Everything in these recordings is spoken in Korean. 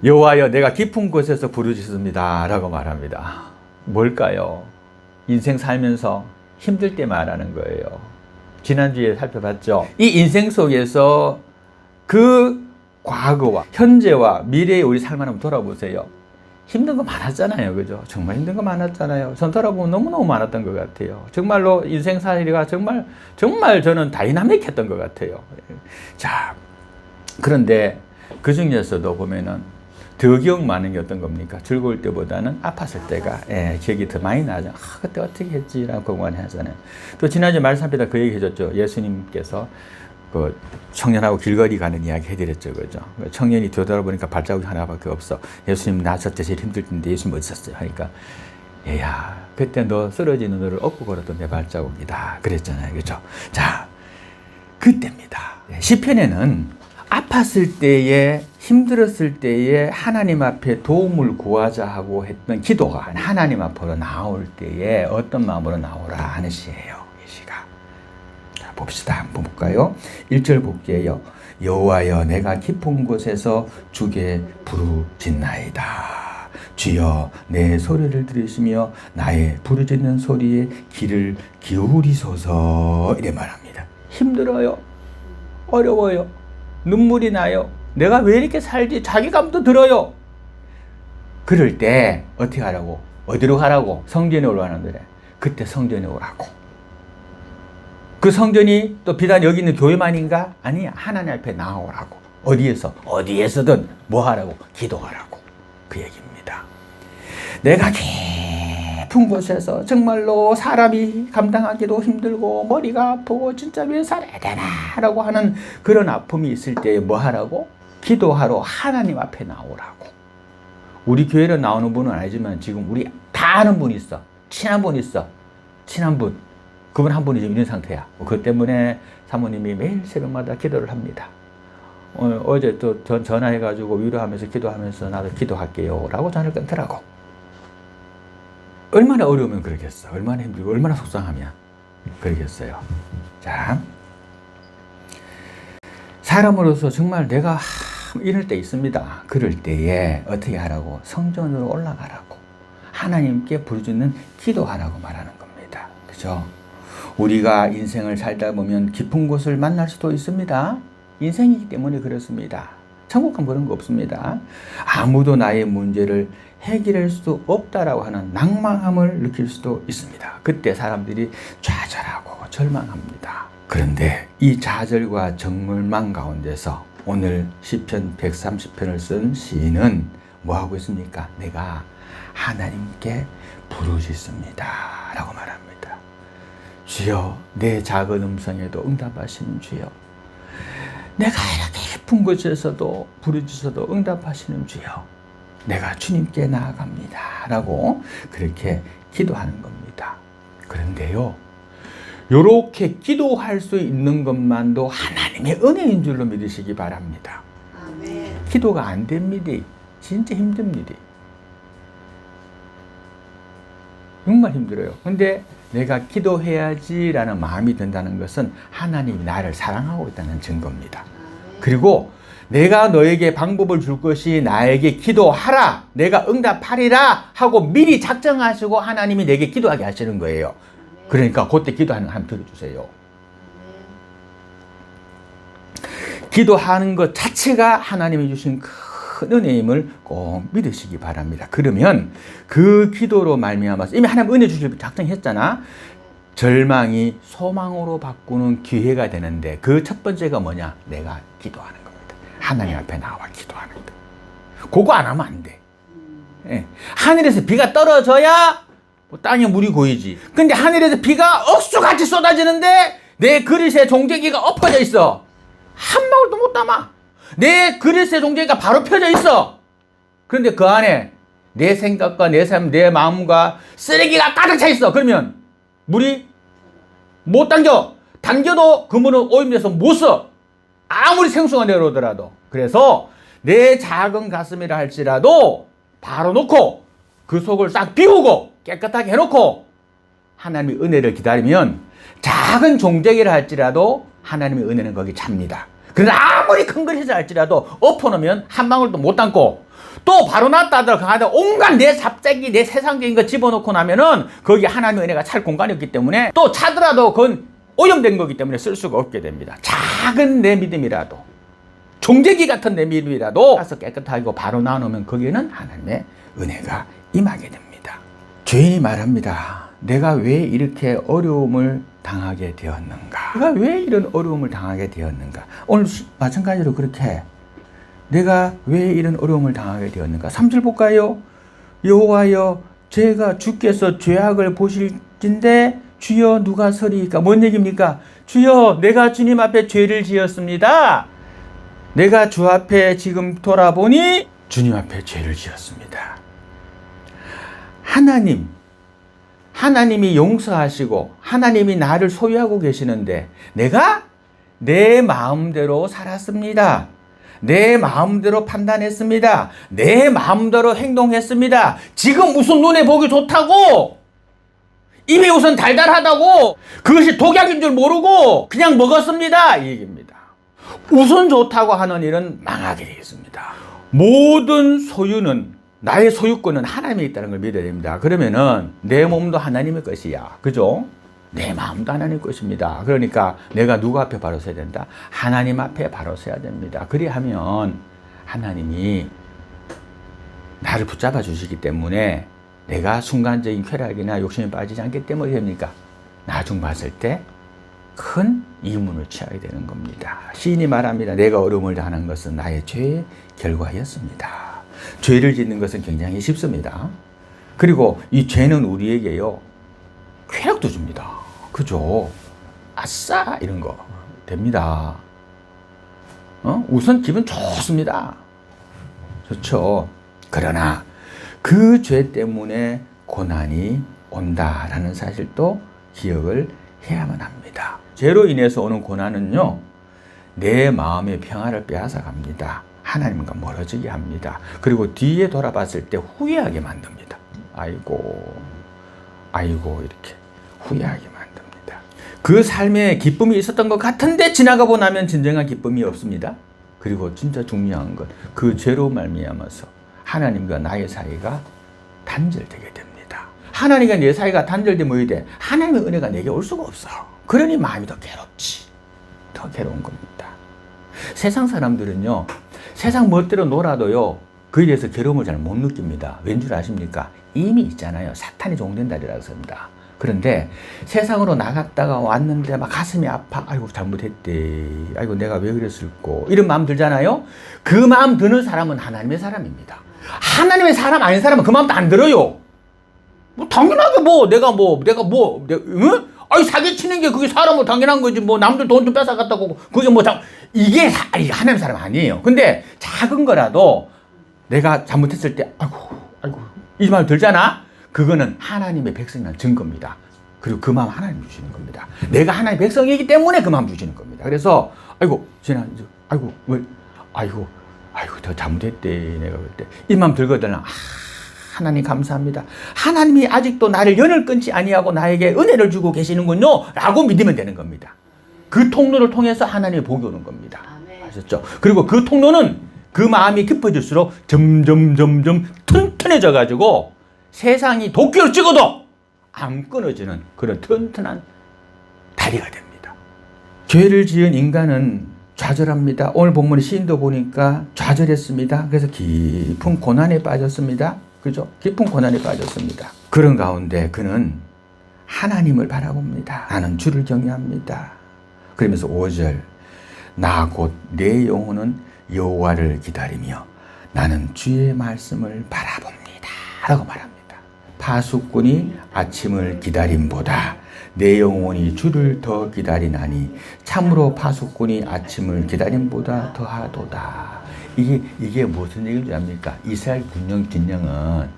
여호와여 내가 깊은 곳에서 부르짖습니다 라고 말합니다. 뭘까요? 인생 살면서 힘들 때 말하는 거예요. 지난주에 살펴봤죠. 이 인생 속에서 그 과거와 현재와 미래의 우리 삶 한번 돌아보세요. 힘든 거 많았잖아요. 그죠? 정말 힘든 거 많았잖아요. 전 돌아보면 너무너무 많았던 것 같아요. 정말로 인생살이가 정말 저는 다이나믹했던 것 같아요. 자, 그런데 그 중에서도 보면은 더 기억 많은 게 어떤 겁니까? 즐거울 때보다는 아팠을 때가 기억이 더 많이 나죠. 그때 어떻게 했지라고 공감하잖아요. 또 지난주에 말씀하다 그 얘기 해줬죠. 예수님께서 그 청년하고 길거리 가는 이야기 해드렸죠. 그죠? 청년이 되돌아보니까 발자국이 하나밖에 없어. 예수님 나 저때 제일 힘들 텐데 예수님 어디 있었어요? 하니까 얘야 그때 너 쓰러지는 너를 업고 걸었던 내 발자국이다. 그랬잖아요. 그죠? 자, 그때입니다. 시편에는 아팠을 때에 힘들었을 때에 하나님 앞에 도움을 구하자 하고 했던 기도가 하나님 앞으로 나올 때에 어떤 마음으로 나오라 하는 시예요. 이 시가. 자, 봅시다. 한번 볼까요? 1절 볼게요. 여호와여 내가 깊은 곳에서 주께 부르짖나이다. 주여 내 소리를 들으시며 나의 부르짖는 소리에 귀를 기울이소서. 이래 말합니다. 힘들어요. 어려워요. 눈물이 나요. 내가 왜 이렇게 살지? 자괴감도 들어요. 그럴 때 어떻게 하라고? 어디로 가라고? 성전에 오라는데 그때 성전에 오라고. 그 성전이 또 비단 여기 있는 교회만인가? 아니, 하나님 앞에 나오라고. 어디에서든 뭐 하라고? 기도하라고. 그 얘기입니다. 내가 깊은 곳에서 정말로 사람이 감당하기도 힘들고 머리가 아프고 진짜 왜 살아야 되나 라고 하는 그런 아픔이 있을 때 뭐 하라고? 기도하러 하나님 앞에 나오라고. 우리 교회로 나오는 분은 아니지만 지금 우리 다 아는 분이 있어. 친한 분 있어. 친한 분. 그분 한 분이 지금 이런 상태야. 그것 때문에 사모님이 매일 새벽마다 기도를 합니다. 어제 또 전화해가지고 위로하면서 기도하면서 나도 기도할게요 라고 전화를 끊더라고. 얼마나 어려우면 그러겠어. 얼마나 힘들고 얼마나 속상하면 그러겠어요. 자, 사람으로서 정말 내가 이럴 때 있습니다. 그럴 때에 어떻게 하라고? 성전으로 올라가라고. 하나님께 부르짖는 기도하라고 말하는 겁니다. 그죠? 우리가 인생을 살다 보면 깊은 곳을 만날 수도 있습니다. 인생이기 때문에 그렇습니다. 천국은 그런 거 없습니다. 아무도 나의 문제를 해결할 수 없다라고 하는 낭망함을 느낄 수도 있습니다. 그때 사람들이 좌절하고 절망합니다. 그런데 이 좌절과 절망 가운데서 오늘 시편 130편을 쓴 시인은 뭐 하고 있습니까? 내가 하나님께 부르짖습니다 라고 말합니다. 주여 내 작은 음성에도 응답하시는 주여, 내가 이렇게 깊은 곳에서도 부르짖어도 응답하시는 주여, 내가 주님께 나아갑니다 라고 그렇게 기도하는 겁니다. 그런데요, 요렇게 기도할 수 있는 것만도 하나님의 은혜인 줄로 믿으시기 바랍니다. 아멘. 기도가 안 됩니다. 진짜 힘듭니다. 정말 힘들어요. 근데 내가 기도해야지라는 마음이 든다는 것은 하나님이 나를 사랑하고 있다는 증거입니다. 그리고 내가 너에게 방법을 줄 것이 나에게 기도하라, 내가 응답하리라 하고 미리 작정하시고 하나님이 내게 기도하게 하시는 거예요. 그러니까 그때 기도하는 거 한번 들어주세요. 기도하는 것 자체가 하나님이 주신 큰 은혜임을 꼭 믿으시기 바랍니다. 그러면 그 기도로 말미암아서 이미 하나님 은혜 주실 작정했잖아. 절망이 소망으로 바꾸는 기회가 되는데 그 첫 번째가 뭐냐? 내가 기도하는 겁니다. 하나님 앞에 나와 기도하는 거. 그거 안 하면 안 돼. 예. 하늘에서 비가 떨어져야 땅에 물이 고이지. 근데 하늘에서 비가 억수같이 쏟아지는데 내 그릇에 종재기가 엎어져 있어. 한 방울도 못 담아. 내 그릇에 종재기가 바로 펴져 있어. 그런데 그 안에 내 생각과 내 삶, 내 마음과 쓰레기가 가득 차 있어. 그러면 물이 못 당겨. 당겨도 그 물은 오염돼서 못 써. 아무리 생수가 내려오더라도. 그래서 내 작은 가슴이라 할지라도 바로 놓고 그 속을 싹 비우고 깨끗하게 해놓고 하나님의 은혜를 기다리면 작은 종재기라 할지라도 하나님의 은혜는 거기 찹니다. 그러나 아무리 큰 그릇이라 할지라도 엎어놓으면 한 방울도 못 담고 또 바로 놨다 하다가 온갖 내 잡작이 내 세상적인 거 집어넣고 나면은 거기 하나님의 은혜가 찰 공간이 없기 때문에 또 차더라도 그건 오염된 거기 때문에 쓸 수가 없게 됩니다. 작은 내 믿음이라도 종재기 같은 내 믿음이라도 가서 깨끗하고 바로 나누면 거기에는 하나님의 은혜가 임하게 됩니다. 죄인이 말합니다. 내가 왜 이렇게 어려움을 당하게 되었는가? 내가 왜 이런 어려움을 당하게 되었는가? 오늘 마찬가지로 그렇게 내가 왜 이런 어려움을 당하게 되었는가? 3절 볼까요? 여호와여 제가 주께서 죄악을 보실진데 주여 누가 서리이까? 뭔 얘기입니까? 주여 내가 주님 앞에 죄를 지었습니다. 내가 주 앞에 지금 돌아보니 주님 앞에 죄를 지었습니다. 하나님이 용서하시고 하나님이 나를 소유하고 계시는데 내가 내 마음대로 살았습니다. 내 마음대로 판단했습니다. 내 마음대로 행동했습니다. 지금 무슨 눈에 보기 좋다고 입이 우선 달달하다고 그것이 독약인 줄 모르고 그냥 먹었습니다. 이 얘기입니다. 우선 좋다고 하는 일은 망하게 되겠습니다. 모든 소유는 나의 소유권은 하나님에 있다는 걸 믿어야 됩니다. 그러면은 내 몸도 하나님의 것이야. 그죠? 내 마음도 하나님의 것입니다. 그러니까 내가 누구 앞에 바로 서야 된다? 하나님 앞에 바로 서야 됩니다. 그리하면 하나님이 나를 붙잡아 주시기 때문에 내가 순간적인 쾌락이나 욕심에 빠지지 않기 때문에 됩니까? 나중 봤을 때 큰 이문을 취하게 되는 겁니다. 시인이 말합니다. 내가 어려움을 당하는 것은 나의 죄의 결과였습니다. 죄를 짓는 것은 굉장히 쉽습니다. 그리고 이 죄는 우리에게요 쾌락도 줍니다. 그죠? 아싸 이런 거 됩니다. 우선 기분 좋습니다. 좋죠. 그러나 그 죄 때문에 고난이 온다라는 사실도 기억을 해야만 합니다. 죄로 인해서 오는 고난은요 내 마음의 평화를 빼앗아 갑니다. 하나님과 멀어지게 합니다. 그리고 뒤에 돌아봤을 때 후회하게 만듭니다. 아이고 이렇게 후회하게 만듭니다. 그 삶에 기쁨이 있었던 것 같은데 지나가고 나면 진정한 기쁨이 없습니다. 그리고 진짜 중요한 것, 그 죄로 말미암아서 하나님과 나의 사이가 단절되게 됩니다. 하나님과 내 사이가 단절되면 뭐이 돼? 하나님의 은혜가 내게 올 수가 없어. 그러니 마음이 더 괴롭지. 더 괴로운 겁니다. 세상 사람들은요 세상 멋대로 놀아도요 그에 대해서 괴로움을 잘 못 느낍니다. 왠 줄 아십니까? 이미 있잖아요. 사탄이 종된다리라고 합니다. 그런데 세상으로 나갔다가 왔는데 막 가슴이 아파. 아이고 잘못했대. 아이고 내가 왜 그랬을꼬. 이런 마음 들잖아요. 그 마음 드는 사람은 하나님의 사람입니다. 하나님의 사람 아닌 사람은 그 마음도 안 들어요. 당연하게 응? 아니 사기치는 게 그게 사람은 당연한 거지. 남들 돈 좀 뺏어갔다고 그게 이게 하나님 사람 아니에요. 근데 작은 거라도 내가 잘못했을 때 아이고 이 말 들잖아. 그거는 하나님의 백성이라는 증거입니다. 그리고 그 마음 하나님 주시는 겁니다. 내가 하나님의 백성이기 때문에 그 마음 주시는 겁니다. 그래서 더 잘못했대 내가 그때 이 마음 들거든. 하나님 감사합니다. 하나님이 아직도 나를 연을 끊지 아니하고 나에게 은혜를 주고 계시는군요 라고 믿으면 되는 겁니다. 그 통로를 통해서 하나님의 복이 오는 겁니다. 아셨죠? 그리고 그 통로는 그 마음이 깊어질수록 점점 튼튼해져 가지고 세상이 도끼를 찍어도 안 끊어지는 그런 튼튼한 다리가 됩니다. 죄를 지은 인간은 좌절합니다. 오늘 본문의 시인도 보니까 좌절했습니다. 그래서 깊은 고난에 빠졌습니다. 그죠? 깊은 고난에 빠졌습니다. 그런 가운데 그는 하나님을 바라봅니다. 나는 주를 경외합니다. 그러면서 5절 나 곧 내 영혼은 여호와를 기다리며 나는 주의 말씀을 바라봅니다 라고 말합니다. 파수꾼이 아침을 기다림보다 내 영혼이 주를 더 기다리나니 참으로 파수꾼이 아침을 기다림보다 더하도다. 이게 무슨 얘기인지 압니까? 이스라엘 군령은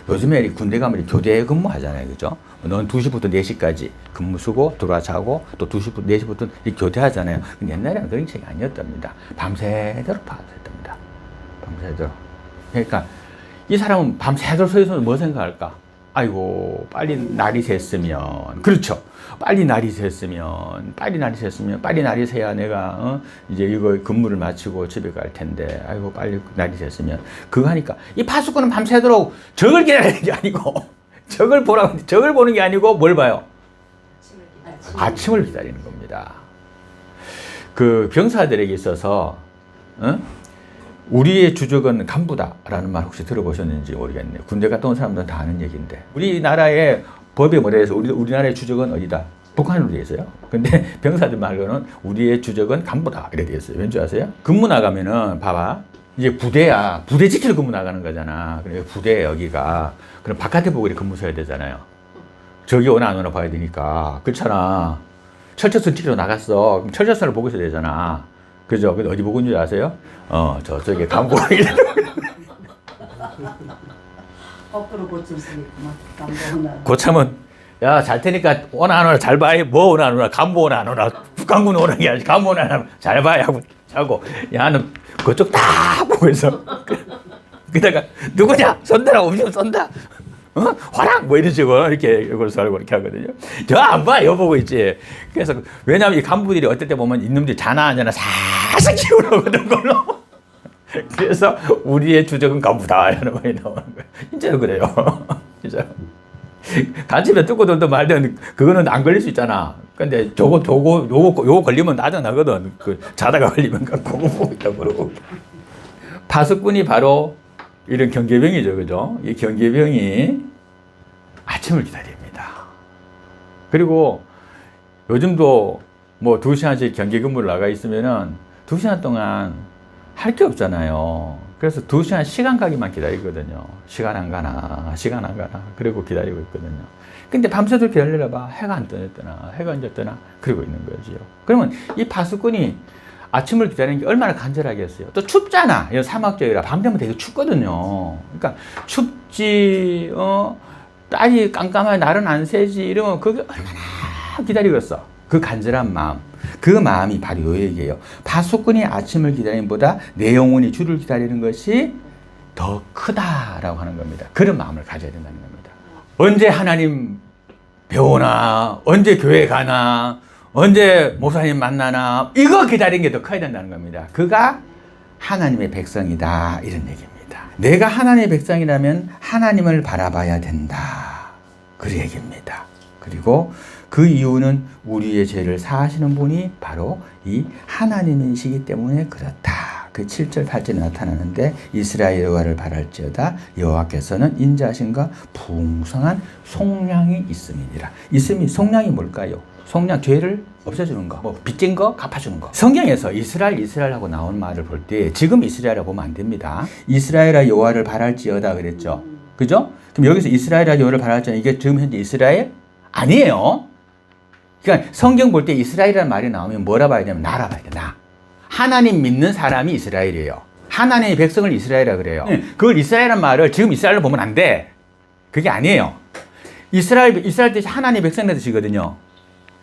요즘에 군대 가면 교대 근무하잖아요. 그죠? 넌 2시부터 4시까지 근무 쓰고 들어와 자고 또 2시부터 4시부터 교대하잖아요. 근데 옛날에는 그런 책이 아니었답니다. 밤새도록 밤새도록. 그러니까 이 사람은 밤새도록 서 있으면 뭐 생각할까? 아이고, 빨리 날이 샜으면. 그렇죠. 빨리 날이 샜으면, 빨리 날이 새야 내가, 이제 이거 근무를 마치고 집에 갈 텐데, 아이고, 빨리 날이 샜으면. 그거 하니까, 이 파수꾼은 밤새도록 적을 기다리는 게 아니고, 적을 보는 게 아니고, 뭘 봐요? 아침을 기다리는 겁니다. 그 병사들에게 있어서, 우리의 주적은 간부다라는 말 혹시 들어보셨는지 모르겠네요. 군대 갔다 온 사람들은 다 아는 얘기인데. 우리나라의 법에 뭐라 해서 우리나라의 주적은 어디다? 북한으로 되어 있어요. 근데 병사들 말로는 우리의 주적은 간부다. 이렇게 되어 있어요. 왠지 아세요? 근무 나가면은, 봐봐. 이제 부대야. 부대 지키러 근무 나가는 거잖아. 그래, 부대 여기가. 그럼 바깥에 보고 근무 서야 되잖아요. 저기 오나 안 오나 봐야 되니까. 그렇잖아. 철저선 지키러 나갔어. 그럼 철저선을 보고 있어야 되잖아. 그죠? 근데 어디 보고 있는 줄 아세요? 저쪽에 간부. 거꾸로 고칠 수 있구만. 간부 고참은, 야, 잘 테니까 오나 안 오나 잘 봐. 뭐 오나 안 오나, 간부 오나 안 오나, 북한군 오나 게 아니지. 간부 오나 안 오나 잘 봐야 하고 자고. 야는 그쪽 다 보고 있어. 그다가 누구냐? 쏜다. 엄청 쏜다. 화랑! 뭐 이런 식으로 이렇게 이걸 살고 이렇게 하거든요. 저 안 봐! 이거 보고 있지. 그래서, 왜냐면 이 간부들이 어떨 때 보면 이놈들이 자나 안 자나 살짝 키우려거든, 걸로. 그래서 우리의 주적은 간부다. 이런 말이 나오는 거예요. 진짜로 그래요. 진짜. 간첩에 뜯고들도 말든 그거는 안 걸릴 수 있잖아. 근데 요거 걸리면 나중나거든. 그 자다가 걸리면 그거 보고 있다고 그러고. 파수꾼이 바로 이런 경계병이죠. 그죠? 이 경계병이 아침을 기다립니다. 그리고 요즘도 뭐 2시간씩 경계 근무를 나가 있으면은 2시간 동안 할 게 없잖아요. 그래서 2시간 시간 가기만 기다리거든요. 시간 안 가나. 그리고 기다리고 있거든요. 근데 밤새도록 기다리려 봐. 해가 안 뜨나. 그러고 있는 거지요. 그러면 이 파수꾼이 아침을 기다리는 게 얼마나 간절하겠어요. 또 춥잖아. 사막 지역이라 밤 되면 되게 춥거든요. 그러니까 춥지, 딸이 깜깜하게 날은 안 새지 이러면 그게 얼마나 기다리고 있어. 그 간절한 마음. 그 마음이 바로 요 얘기예요. 파수꾼이 아침을 기다리는 보다 내 영혼이 주를 기다리는 것이 더 크다라고 하는 겁니다. 그런 마음을 가져야 된다는 겁니다. 언제 하나님 배우나, 언제 교회 가나, 언제 목사님 만나나, 이거 기다리는 게 더 커야 된다는 겁니다. 그가 하나님의 백성이다, 이런 얘기입니다. 내가 하나님의 백성이라면 하나님을 바라봐야 된다, 그 얘기입니다. 그리고 그 이유는 우리의 죄를 사하시는 분이 바로 이 하나님이시기 때문에 그렇다. 그 7절 8절에 나타나는데, 이스라엘 여호와를 바랄지어다 여호와께서는 인자하심과 풍성한 속량이 있음이니라. 속량이 뭘까요? 속량, 죄를 없애주는 거, 뭐 빚진 거 갚아주는 거. 성경에서 이스라엘하고 나온 말을 볼 때 지금 이스라엘이라고 보면 안 됩니다. 이스라엘아 여호와를 바랄지어다 그랬죠. 그죠? 그럼 여기서 이스라엘아 여호와를 바랄지어다, 이게 지금 현재 이스라엘? 아니에요. 그러니까 성경 볼 때 이스라엘이라는 말이 나오면 뭐라 봐야 되냐면 나라 봐야 돼. 나. 하나님 믿는 사람이 이스라엘이에요. 하나님의 백성을 이스라엘이라 그래요. 그걸 이스라엘이라는 말을 지금 이스라엘로 보면 안 돼. 그게 아니에요. 이스라엘 뜻이 하나님의 백성이라는 뜻이거든요.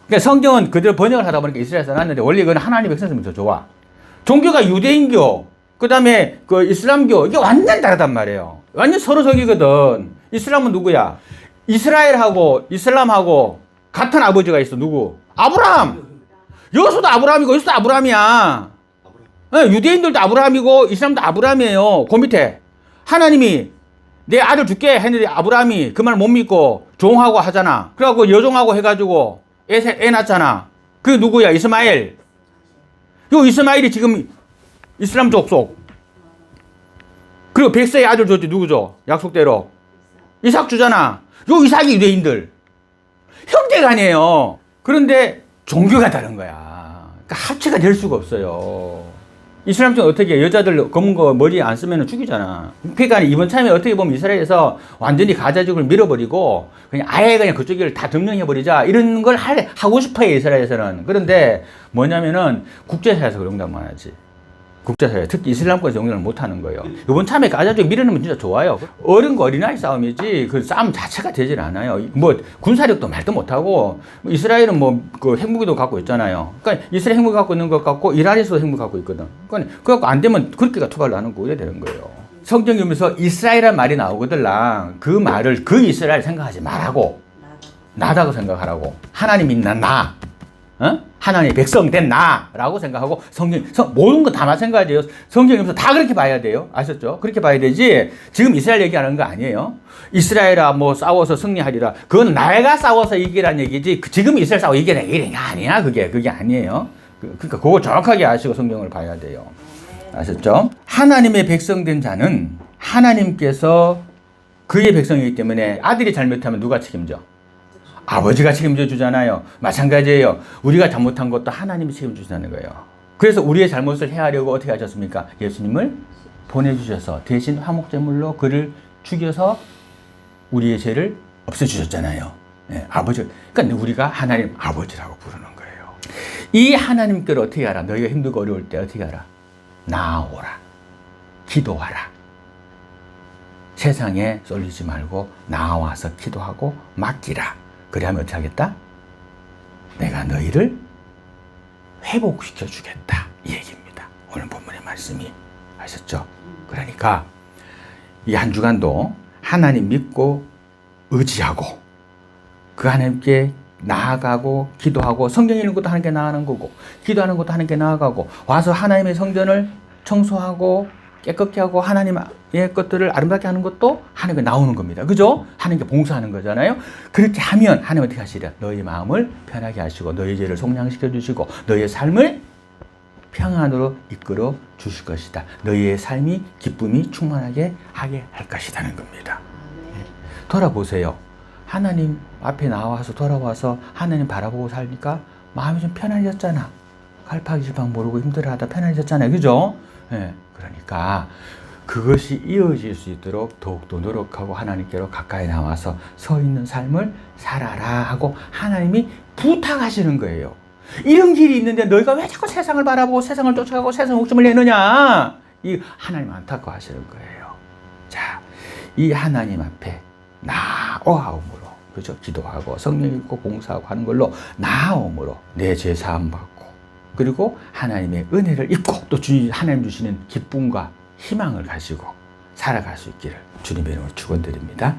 그러니까 성경은 그대로 번역을 하다 보니까 이스라엘 써놨는데, 원래 그건 하나님의 백성이면 더 좋아. 종교가 유대인교, 그 다음에 그 이슬람교, 이게 완전 다르단 말이에요. 완전 서로 적이거든. 이슬람은 누구야? 이스라엘하고 이슬람하고 같은 아버지가 있어. 누구? 아브라함. 여기서도 아브라함이고 여기서도 아브라함이야. 유대인들도 아브라함이고 이슬람도 아브라함이에요. 그 밑에 하나님이 내 아들 줄게 했는데 아브라함이 그 말 못 믿고 종하고 하잖아. 그래갖고 여종하고 해가지고 애 낳잖아. 그게 누구야? 이스마엘. 요 이스마엘이 지금 이슬람 족속. 그리고 백세의 아들 줬지. 누구죠? 약속대로 이삭 주잖아. 요 이삭이 유대인들 형제가 아니에요. 그런데 종교가 다른 거야. 그러니까 합체가 될 수가 없어요. 이슬람 쪽은 어떻게 해? 여자들 검은 거 머리에 안 쓰면 죽이잖아. 그러니까 이번 참에 어떻게 보면 이스라엘에서 완전히 가자족을 밀어버리고 그냥 아예 그냥 그쪽을 다 점령해버리자, 이런 걸 하고 싶어요, 이스라엘에서는. 그런데 뭐냐면은 국제사회에서 그런 것만 하지. 국제사회, 특히 이슬람권에서 용납을 못하는 거예요. 이번 참에 가자족 밀어넣으면 진짜 좋아요. 어른과 어린아이 싸움이지 그 싸움 자체가 되질 않아요. 뭐 군사력도 말도 못하고, 이스라엘은 뭐 그 핵무기도 갖고 있잖아요. 그러니까 이스라엘 핵무기 갖고 있는 것 같고 이란에서도 핵무기 갖고 있거든. 그러니까 안 되면 그렇게가 투발을 하는 거 이래 되는 거예요. 성경 읽으면서 이스라엘이라는 말이 나오거들랑 그 말을 그 이스라엘 생각하지 말라고 나다고 생각하라고. 하나님 있는 나, 하나님의 백성 된 나라고 생각하고 모든 거 다 마찬가지예요. 성경 읽으면서 다 그렇게 봐야 돼요. 아셨죠? 그렇게 봐야 되지. 지금 이스라엘 얘기하는 거 아니에요. 이스라엘아 뭐 싸워서 승리하리라. 그건 내가 싸워서 이기라는 얘기지. 지금 이스라엘 싸워 이기라는 얘기 아니야. 그게 아니에요. 그러니까 그거 정확하게 아시고 성경을 봐야 돼요. 아셨죠? 하나님의 백성된 자는 하나님께서 그의 백성이기 때문에 아들이 잘못하면 누가 책임져? 아버지가 책임져 주잖아요. 마찬가지예요. 우리가 잘못한 것도 하나님이 책임져 주시는 거예요. 그래서 우리의 잘못을 헤아려고 어떻게 하셨습니까? 예수님을 보내주셔서 대신 화목제물로 그를 죽여서 우리의 죄를 없애주셨잖아요. 네, 아버지. 그러니까 우리가 하나님 아버지라고 부르는 거예요. 이 하나님께로 어떻게 하라? 너희가 힘들고 어려울 때 어떻게 하라? 나아오라. 기도하라. 세상에 쏠리지 말고 나와서 기도하고 맡기라. 그래 하면 어떻게 하겠다? 내가 너희를 회복시켜 주겠다. 이 얘기입니다. 오늘 본문의 말씀이. 아셨죠? 그러니까 이 한 주간도 하나님 믿고 의지하고 그 하나님께 나아가고 기도하고 성경 읽는 것도 하나님께 나아가는 거고 기도하는 것도 하나님께 나아가고 와서 하나님의 성전을 청소하고 깨끗게 하고 하나님의 것들을 아름답게 하는 것도 하나님께 나오는 겁니다. 그죠? 하나님께 봉사하는 거잖아요. 그렇게 하면 하나님 어떻게 하시랴? 너희 마음을 편하게 하시고 너희 죄를 속량시켜 주시고 너희의 삶을 평안으로 이끌어 주실 것이다. 너희의 삶이 기쁨이 충만하게 하게 할 것이라는 겁니다. 돌아보세요. 하나님 앞에 나와서 돌아와서 하나님 바라보고 살니까 마음이 좀 편안해졌잖아. 갈팡질팡 모르고 힘들어하다 편안해졌잖아요. 그죠? 네. 그러니까 그것이 이어질 수 있도록 더욱더 노력하고 하나님께로 가까이 나와서 서 있는 삶을 살아라 하고 하나님이 부탁하시는 거예요. 이런 길이 있는데 너희가 왜 자꾸 세상을 바라보고 세상을 쫓아가고 세상 욕심을 내느냐? 이 하나님 안타까워하시는 거예요. 자, 이 하나님 앞에 나아옴으로, 그죠? 기도하고 성령 읽고 봉사하고 하는 걸로 나아옴으로 내 죄 사함 받고 그리고 하나님의 은혜를 입고 또 하나님 주시는 기쁨과 희망을 가지고 살아갈 수 있기를 주님의 이름으로 축원드립니다.